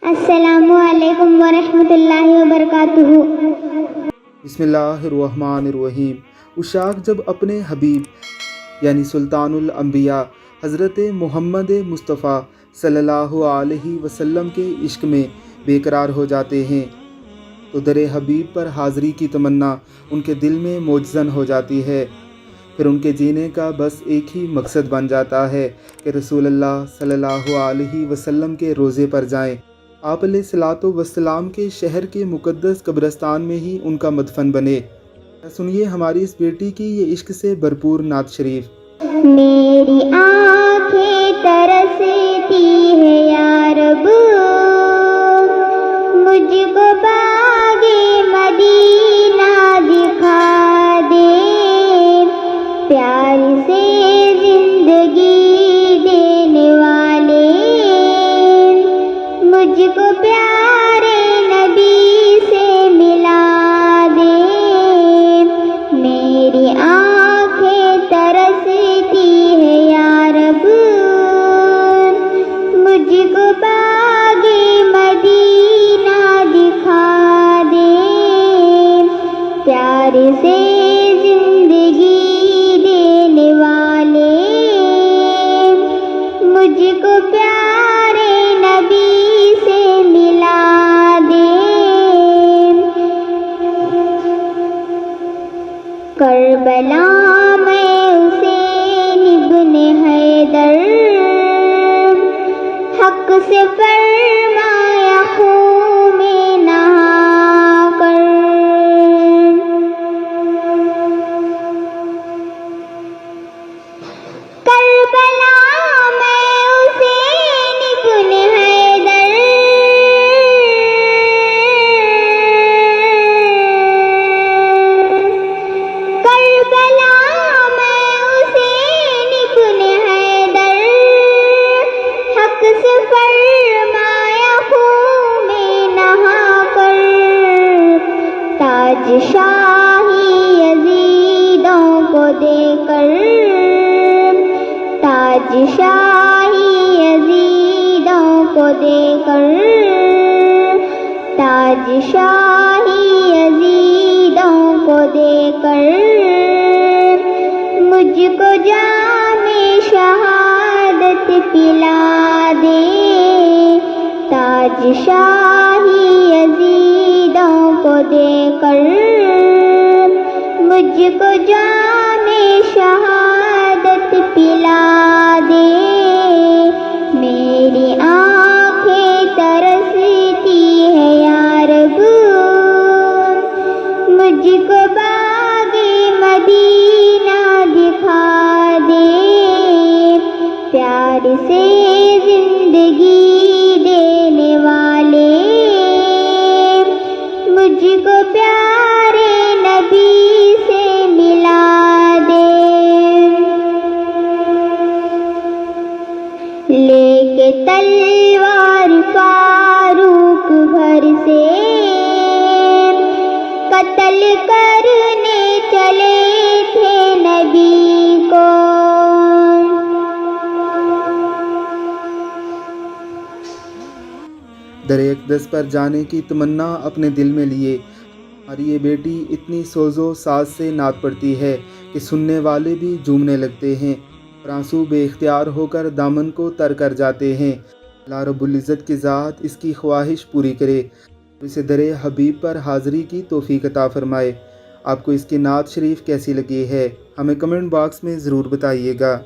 السلام علیکم ورحمۃ اللہ وبرکاتہ۔ بسم اللہ الرحمن الرحیم۔ اشاق جب اپنے حبیب یعنی سلطان الانبیاء حضرت محمد مصطفیٰ صلی اللہ علیہ وسلم کے عشق میں بے قرار ہو جاتے ہیں تو در حبیب پر حاضری کی تمنا ان کے دل میں موجزن ہو جاتی ہے۔ پھر ان کے جینے کا بس ایک ہی مقصد بن جاتا ہے کہ رسول اللہ صلی اللہ علیہ وسلم کے روضے پر جائیں، آپ علیہ الصلوۃ والسلام کے شہر کے مقدس قبرستان میں ہی ان کا مدفن بنے۔ سنیے ہماری اس بیٹی کی یہ عشق سے بھرپور نعت شریف۔ میری آنکھیں ترستی ہے یا رب، مجھ کو باغ مدینہ دکھا دے، پیار سے زندگی دینے والے مجھ کو پیارے نبی سے ملا دے۔ میری آنکھیں ترستی ہے یا رب، مجھ کو باغ مدینہ دکھا دے، پیار سے زندگی دینے والے مجھ کو پیارے نبی سے ملا دے۔ کربلا میں حسین ابن حیدر، حق سے فرمایا خون میں نہا کر، کربلا میں حسین ابن حیدر، کربلا میں حسین ابن حیدر، حق سے فرمایا خون میں نہا کر، تاج شاہی یزیدوں کو دے کر، تاج شاہی یزیدوں کو دے کر، تاج شاہی یزیدوں کو دے کر، مجھ کو جام شہادت پلا دے، تاج شاہی یزیدوں کو دے کر، مجھ کو جام شہادت پلا دے۔ میری آنکھیں ترستی ہے یا رب، مجھ کو باغ مدینہ دکھا دے، پیار سے زندگی دینے والے مجھ کو پیارے نبی سے ملا دے۔ لے کے تلوار فاروق گھر سے قتل کرنے چلے تھے نبی کو، در اقدس پر جانے کی تمنا اپنے دل میں لیے ہماری یہ بیٹی اتنی سوز و ساز سے نعت پڑھتی ہے کہ سننے والے بھی جھومنے لگتے ہیں اور آنسو بے اختیار ہو کر دامن کو تر کر جاتے ہیں۔ اللہ رب العزت کی ذات اس کی خواہش پوری کرے، اسے در حبیب پر حاضری کی توفیق عطا فرمائے۔ آپ کو اس کی نعت شریف کیسی لگی ہے ہمیں کمنٹ باکس میں ضرور بتائیے گا۔